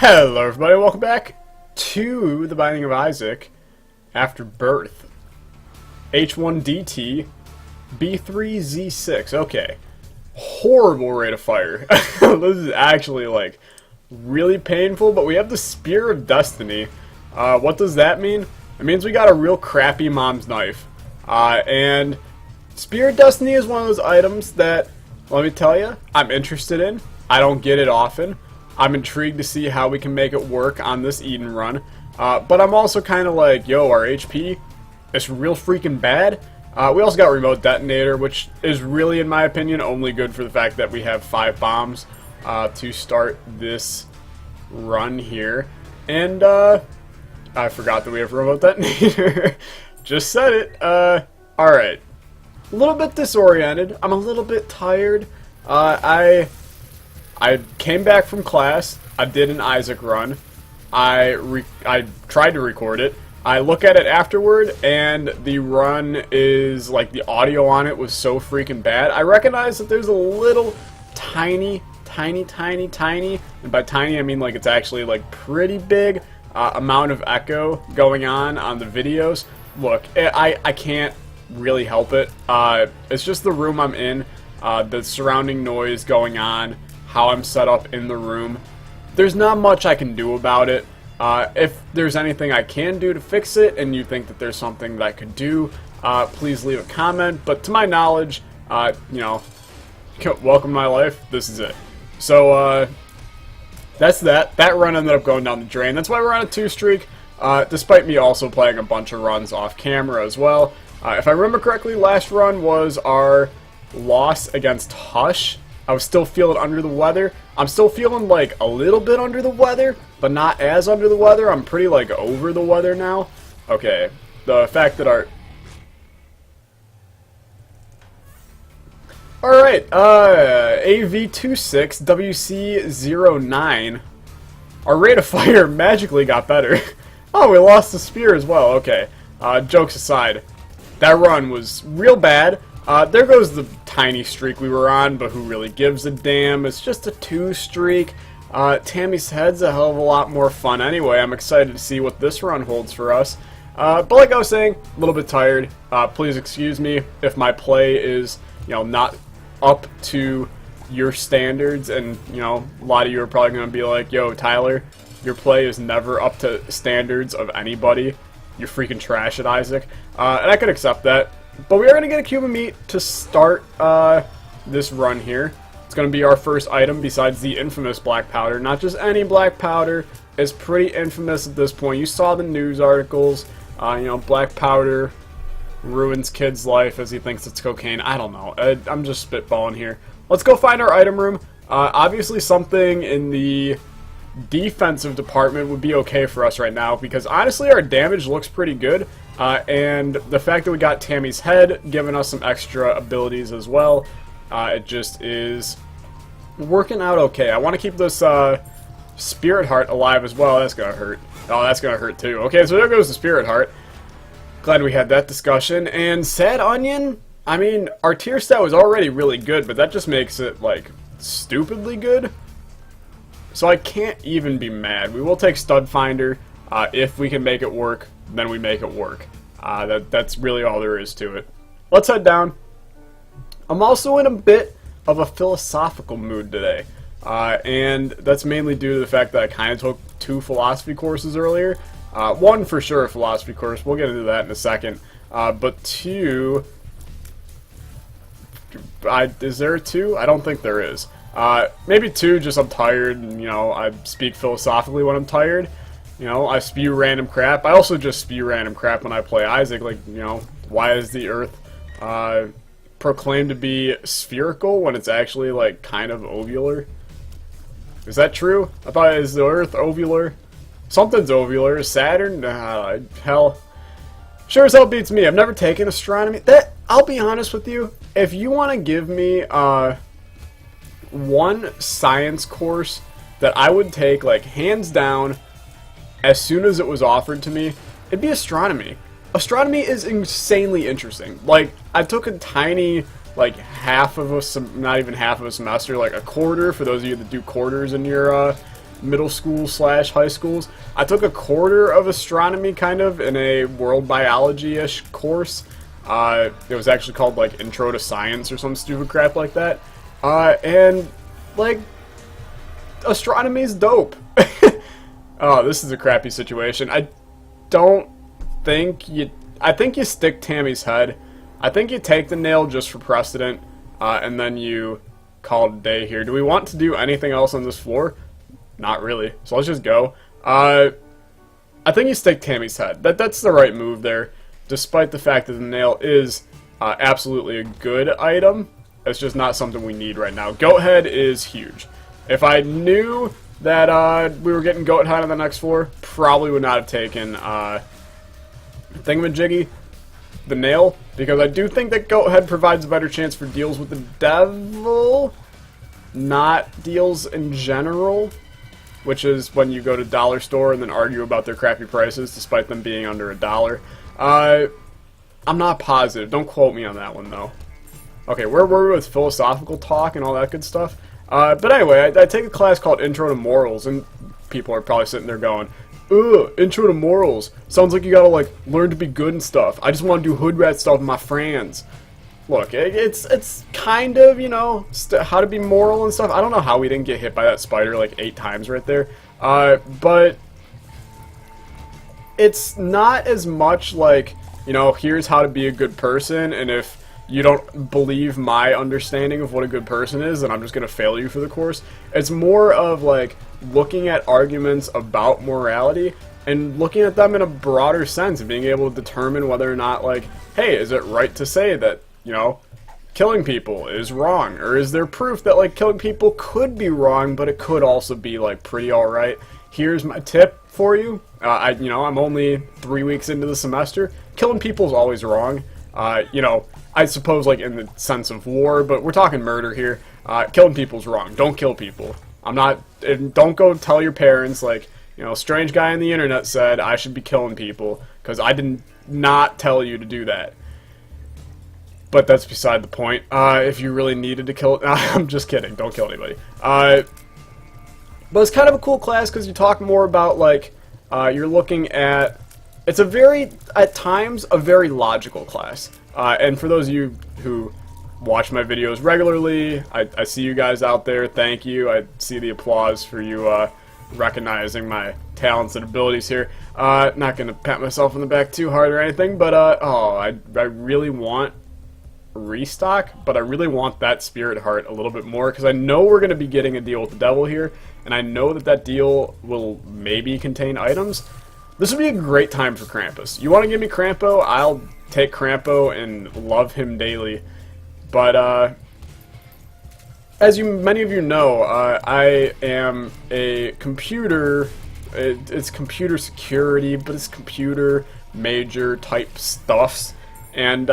Hello everybody, welcome back to The Binding of Isaac After Birth. H1DT B3Z6. Okay. Horrible rate of fire. This is actually like really painful, but we have the Spear of Destiny. What does that mean? It means we got a real crappy mom's knife. And Spear of Destiny is one of those items that, let me tell you, I'm interested in. I don't get it often. I'm intrigued to see how we can make it work on this Eden run. But I'm also kind of like, yo, our HP is real freaking bad. We also got Remote Detonator, which is really, in my opinion, only good for the fact that we have 5 bombs to start this run here. And I forgot that we have Remote Detonator. Just said it. Alright. A little bit disoriented. I'm a little bit tired. I came back from class. I did an Isaac run. I tried to record it. I look at it afterward, and the run is, like, the audio on it was so freaking bad. I recognize that there's a little tiny, and by tiny I mean, like, it's actually, like, pretty big amount of echo going on the videos. Look, I can't really help it. It's just the room I'm in, the surrounding noise going on, how I'm set up in the room. There's not much I can do about it. If there's anything I can do to fix it, and you think that there's something that I could do, please leave a comment. But to my knowledge, you know, welcome to my life. This is it. So, that's that. That run ended up going down the drain. That's why we're on a 2 streak, despite me also playing a bunch of runs off camera as well. If I remember correctly, last run was our loss against Hush. I was still feeling under the weather. I'm still feeling like a little bit under the weather, but not as under the weather. I'm pretty like over the weather now. Okay, the fact that our... Alright, AV26WC09. Our rate of fire magically got better. Oh, we lost the spear as well. Okay, jokes aside. That run was real bad. There goes the tiny streak we were on, but who really gives a damn? It's just a 2 streak. Tammy's Head's a hell of a lot more fun anyway. I'm excited to see what this run holds for us. But like I was saying, a little bit tired. Please excuse me if my play is, you know, not up to your standards. And, you know, a lot of you are probably going to be like, yo, Tyler, your play is never up to standards of anybody. You're freaking trash at Isaac. And I can accept that. But we are going to get a cube of meat to start this run here. It's going to be our first item besides the infamous black powder. Not just any black powder. It's pretty infamous at this point. You saw the news articles. You know, black powder ruins kid's life as he thinks it's cocaine. I don't know. I'm just spitballing here. Let's go find our item room. Obviously something in the defensive department would be okay for us right now, because honestly our damage looks pretty good. And the fact that we got Tammy's Head giving us some extra abilities as well, it just is working out okay. I want to keep this Spirit Heart alive as well. That's gonna hurt. Oh, that's gonna hurt too. Okay, so there goes the Spirit Heart. Glad we had that discussion. And Sad Onion, I mean, our tier stat was already really good, but that just makes it, like, stupidly good. So I can't even be mad. We will take Stud Finder. If we can make it work, then we make it work. That's really all there is to it. Let's head down. I'm also in a bit of a philosophical mood today. And that's mainly due to the fact that I kind of took 2 philosophy courses earlier. One for sure a philosophy course. We'll get into that in a second. But 2... is there a 2? I don't think there is. Maybe 2, just I'm tired, and, you know, I speak philosophically when I'm tired. You know, I spew random crap. I also just spew random crap when I play Isaac. Like, you know, why is the Earth proclaimed to be spherical when it's actually, like, kind of ovular? Is that true? I thought, is the Earth ovular? Something's ovular. Saturn? Hell. Sure as hell beats me. I've never taken astronomy. I'll be honest with you. If you want to give me one science course that I would take, like, hands down, as soon as it was offered to me, it'd be astronomy. Astronomy is insanely interesting. Like, I took a tiny, like, half of a, not even half of a semester, like a quarter, for those of you that do quarters in your middle school slash high schools. I took a quarter of astronomy kind of in a world biology-ish course. It was actually called like Intro to Science or some stupid crap like that. And like astronomy's dope. Oh, this is a crappy situation. I think you stick Tammy's head. I think you take the nail just for precedent, and then you call it a day here. Do we want to do anything else on this floor? Not really. So let's just go. I think you stick Tammy's head. That's the right move there, despite the fact that the nail is absolutely a good item. It's just not something we need right now. Goat head is huge. If I knew that we were getting goat head on the next floor, probably would not have taken thingamajiggy, the nail, because I do think that goat head provides a better chance for deals with the devil, not deals in general, which is when you go to dollar store and then argue about their crappy prices despite them being under $1. I'm not positive. Don't quote me on that one, though. Okay, where were we with philosophical talk and all that good stuff? But anyway, I take a class called Intro to Morals, and people are probably sitting there going, ugh, Intro to Morals. Sounds like you gotta, like, learn to be good and stuff. I just want to do hood rat stuff with my friends. Look, it's kind of, you know, how to be moral and stuff. I don't know how we didn't get hit by that spider, like, 8 times right there. But it's not as much like, you know, here's how to be a good person, and if you don't believe my understanding of what a good person is, then I'm just going to fail you for the course. It's more of, like, looking at arguments about morality and looking at them in a broader sense and being able to determine whether or not, like, hey, is it right to say that, you know, killing people is wrong? Or is there proof that, like, killing people could be wrong, but it could also be, like, pretty alright? Here's my tip for you. You know, I'm only 3 weeks into the semester. Killing people is always wrong. You know, I suppose, like, in the sense of war, but we're talking murder here. Killing people's wrong. Don't kill people. Don't go tell your parents, like, you know, strange guy on the internet said I should be killing people, because I did not tell you to do that. But that's beside the point. If you really needed to kill... I'm just kidding. Don't kill anybody. But it's kind of a cool class, because you talk more about, like, you're looking at... It's a very, at times, a very logical class. And for those of you who watch my videos regularly, I see you guys out there, thank you. I see the applause for you recognizing my talents and abilities here. Not going to pat myself on the back too hard or anything, but I really want a restock, but I really want that Spirit Heart a little bit more, because I know we're going to be getting a deal with the devil here, and I know that that deal will maybe contain items. This would be a great time for Krampus. You want to give me Krampo? I'll take Krampo and love him daily. But, as many of you know, I am a computer... It's computer security, but it's computer major type stuffs. And,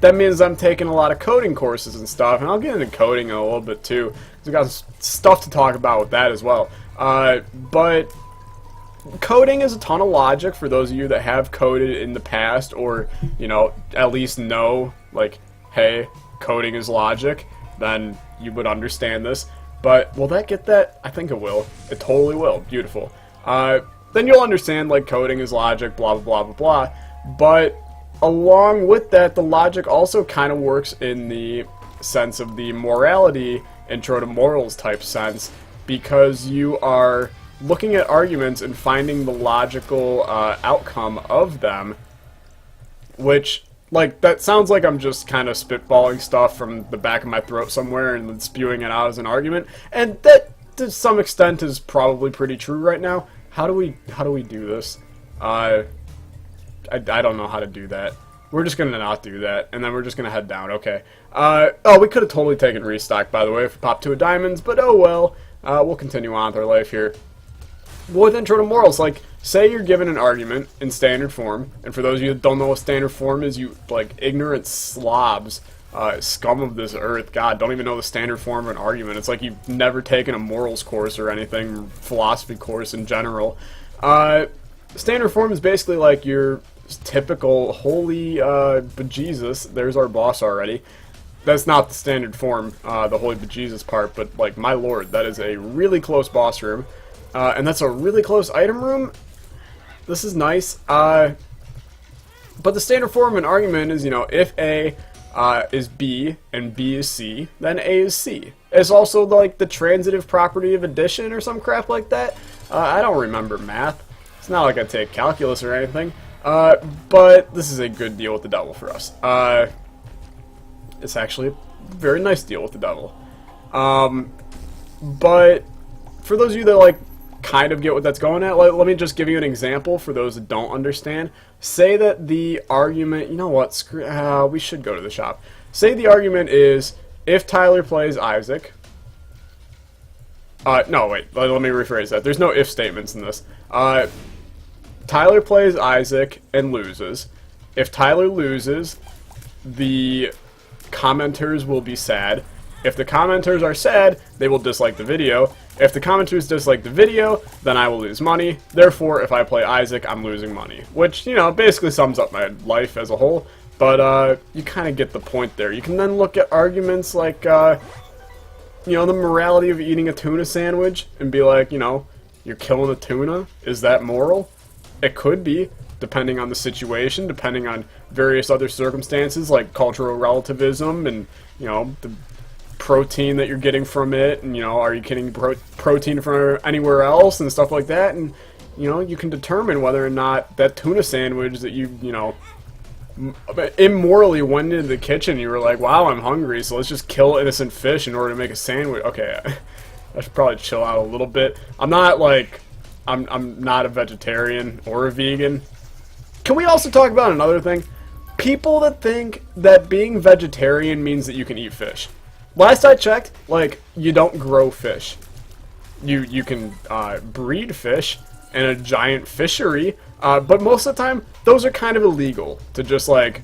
that means I'm taking a lot of coding courses and stuff, and I'll get into coding in a little bit too, because I've got stuff to talk about with that as well. But coding is a ton of logic for those of you that have coded in the past, or, you know, at least know, like, hey, coding is logic, then you would understand this. But will that get that? I think it will. It totally will. Beautiful. Then you'll understand, like, coding is logic, blah, blah, blah, blah, blah. But along with that, the logic also kind of works in the sense of the morality, intro to morals type sense, because you are looking at arguments and finding the logical outcome of them, which, like, that sounds like I'm just kind of spitballing stuff from the back of my throat somewhere and then spewing it out as an argument, and that, to some extent, is probably pretty true right now. How do we do this? I don't know how to do that. We're just gonna not do that, and then we're just gonna head down. Okay. Oh, we could have totally taken restock, by the way, if we popped 2 of diamonds, but oh well. We'll continue on with our life here. With intro to morals, like, say you're given an argument in standard form, and for those of you that don't know what standard form is, you, like, ignorant slobs, scum of this earth, God, don't even know the standard form of an argument. It's like you've never taken a morals course or anything, philosophy course in general. Standard form is basically like your typical holy bejesus, there's our boss already. that's not the standard form, the Holy Bejesus part, but, like, my lord, that is a really close boss room. And that's a really close item room. This is nice. But the standard form of an argument is, you know, if A is B and B is C, then A is C. It's also, like, the transitive property of addition or some crap like that. I don't remember math. It's not like I take calculus or anything. But this is a good deal with the devil for us. It's actually a very nice deal with the devil. But for those of you that, like, kind of get what that's going at, let me just give you an example for those that don't understand. Say that the argument, you know what, we should go to the shop. Say the argument is, if Tyler plays Isaac, no, wait, let me rephrase that. There's no if statements in this. Tyler plays Isaac and loses. If Tyler loses, the commenters will be sad. If the commenters are sad, they will dislike the video. If the commenters dislike the video, then I will lose money. Therefore, if I play Isaac, I'm losing money. Which, you know, basically sums up my life as a whole. But, you kind of get the point there. You can then look at arguments like, you know, the morality of eating a tuna sandwich and be like, you know, you're killing a tuna. Is that moral? It could be, depending on the situation, depending on various other circumstances like cultural relativism and, you know, the protein that you're getting from it, and, you know, are you getting protein from anywhere else and stuff like that, and, you know, you can determine whether or not that tuna sandwich that you know, immorally went into the kitchen, you were like, wow, I'm hungry, so let's just kill innocent fish in order to make a sandwich. Okay, I should probably chill out a little bit. I'm not, like, I'm not a vegetarian or a vegan. Can we also talk about another thing? People that think that being vegetarian means that you can eat fish. Last I checked, like, you don't grow fish. You can breed fish in a giant fishery, but most of the time, those are kind of illegal to just, like,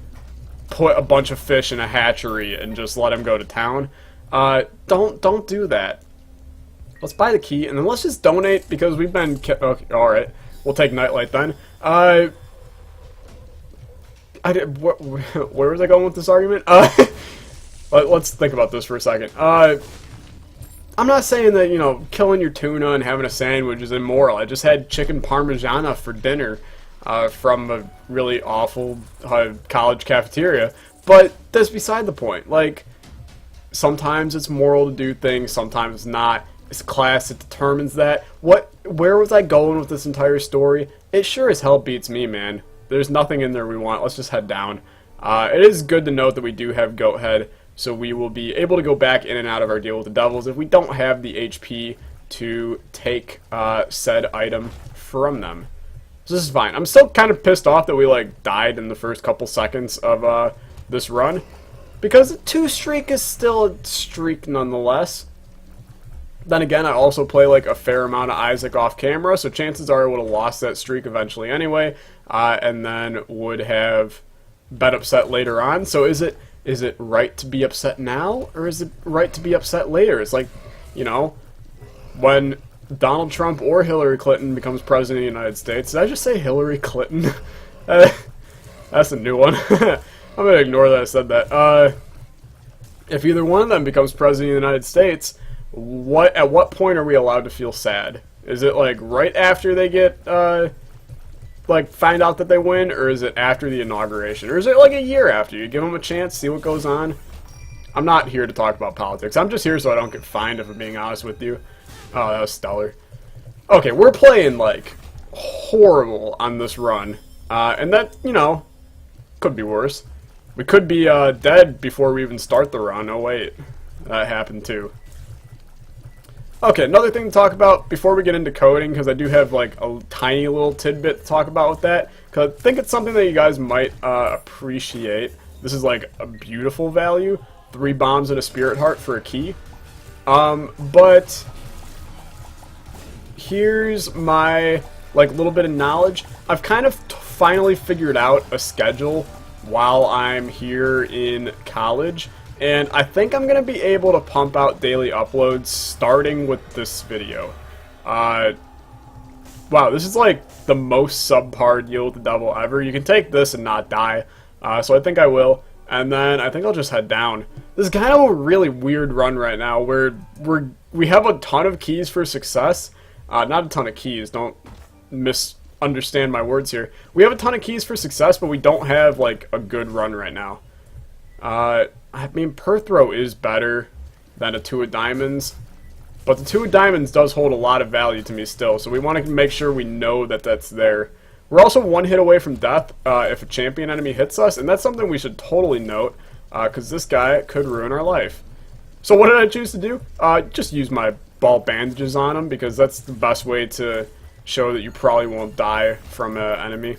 put a bunch of fish in a hatchery and just let them go to town. Don't do that. Let's buy the key, and then let's just donate, because we've been... Okay, alright, we'll take Nightlight then. Where was I going with this argument? Let's think about this for a second. I'm not saying that, you know, killing your tuna and having a sandwich is immoral. I just had chicken parmigiana for dinner from a really awful college cafeteria. But that's beside the point. Like, sometimes it's moral to do things, sometimes it's not. It's class that determines that. Where was I going with this entire story? It sure as hell beats me, man. There's nothing in there we want. Let's just head down. It is good to note that we do have Goat Head, so we will be able to go back in and out of our deal with the devils if we don't have the HP to take said item from them. So this is fine. I'm still kind of pissed off that we, like, died in the first couple seconds of this run, because a 2 streak is still a streak nonetheless. Then again, I also play, like, a fair amount of Isaac off camera, so chances are I would have lost that streak eventually anyway, and then would have been upset later on. So is it right to be upset now, or is it right to be upset later? It's like, you know, when Donald Trump or Hillary Clinton becomes president of the United States. Did I just say Hillary Clinton? That's a new one. I'm gonna ignore that I said that. If either one of them becomes president of the United States, at what point are we allowed to feel sad? Is it, like, right after they get, like, find out that they win, or is it after the inauguration? Or is it, like, a year after? You give them a chance, see what goes on? I'm not here to talk about politics. I'm just here so I don't get fined, if I'm being honest with you. Oh, that was stellar. Okay, we're playing, like, horrible on this run. And that, you know, could be worse. We could be dead before we even start the run. Oh, wait. That happened, too. Okay, another thing to talk about before we get into coding, because I do have, like, a tiny little tidbit to talk about with that, because I think it's something that you guys might appreciate. This is, like, a beautiful value. 3 bombs and a spirit heart for a key. But here's my, like, little bit of knowledge. I've kind of finally figured out a schedule while I'm here in college. And I think I'm going to be able to pump out daily uploads starting with this video. Wow, this is like the most subpar deal with the devil ever. You can take this and not die. So I think I will. And then I think I'll just head down. This is kind of a really weird run right now where we have a ton of keys for success. Not a ton of keys, don't misunderstand my words here. We have a ton of keys for success, but we don't have, like, a good run right now. I mean, Perth Row is better than a 2 of diamonds, but the 2 of diamonds does hold a lot of value to me still, so we want to make sure we know that that's there. We're also 1 hit away from death if a champion enemy hits us, and that's something we should totally note, because this guy could ruin our life. So what did I choose to do? Just use my ball bandages on him, because that's the best way to show that you probably won't die from an enemy.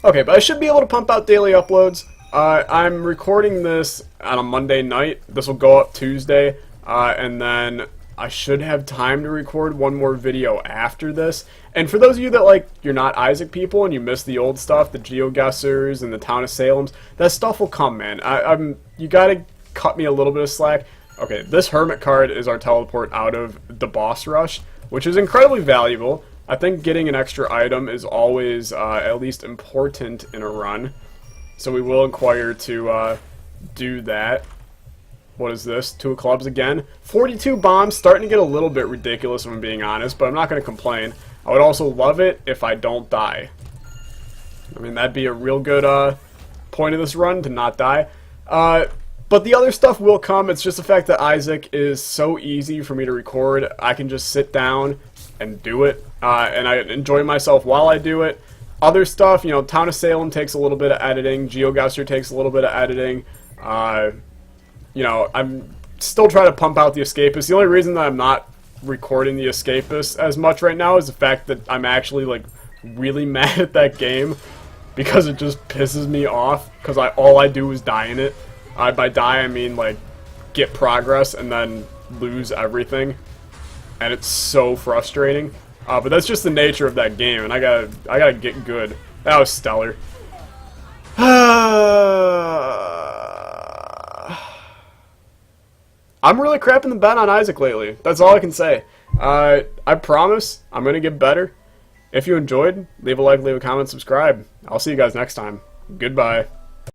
Okay, but I should be able to pump out daily uploads. I'm recording this on a Monday night. This will go up Tuesday, and then I should have time to record one more video after this. And for those of you that, like, you're not Isaac people and you miss the old stuff, the GeoGuessers and the Town of Salem's, that stuff will come, man. You gotta cut me a little bit of slack. Okay, this Hermit card is our teleport out of the boss rush, which is incredibly valuable. I think getting an extra item is always at least important in a run. So we will inquire to do that. What is this? 2 of clubs again. 42 bombs, starting to get a little bit ridiculous if I'm being honest, but I'm not going to complain. I would also love it if I don't die. I mean, that'd be a real good point of this run, to not die. But the other stuff will come. It's just the fact that Isaac is so easy for me to record. I can just sit down and do it, and I enjoy myself while I do it. Other stuff, you know, Town of Salem takes a little bit of editing. GeoGuessr takes a little bit of editing. You know, I'm still trying to pump out the Escapist. The only reason that I'm not recording the Escapist as much right now is the fact that I'm actually, like, really mad at that game because it just pisses me off because all I do is die in it. By die, I mean, like, get progress and then lose everything. And it's so frustrating. But that's just the nature of that game, and I gotta get good. That was stellar. I'm really crapping the bed on Isaac lately. That's all I can say. I promise I'm gonna get better. If you enjoyed, leave a like, leave a comment, subscribe. I'll see you guys next time. Goodbye.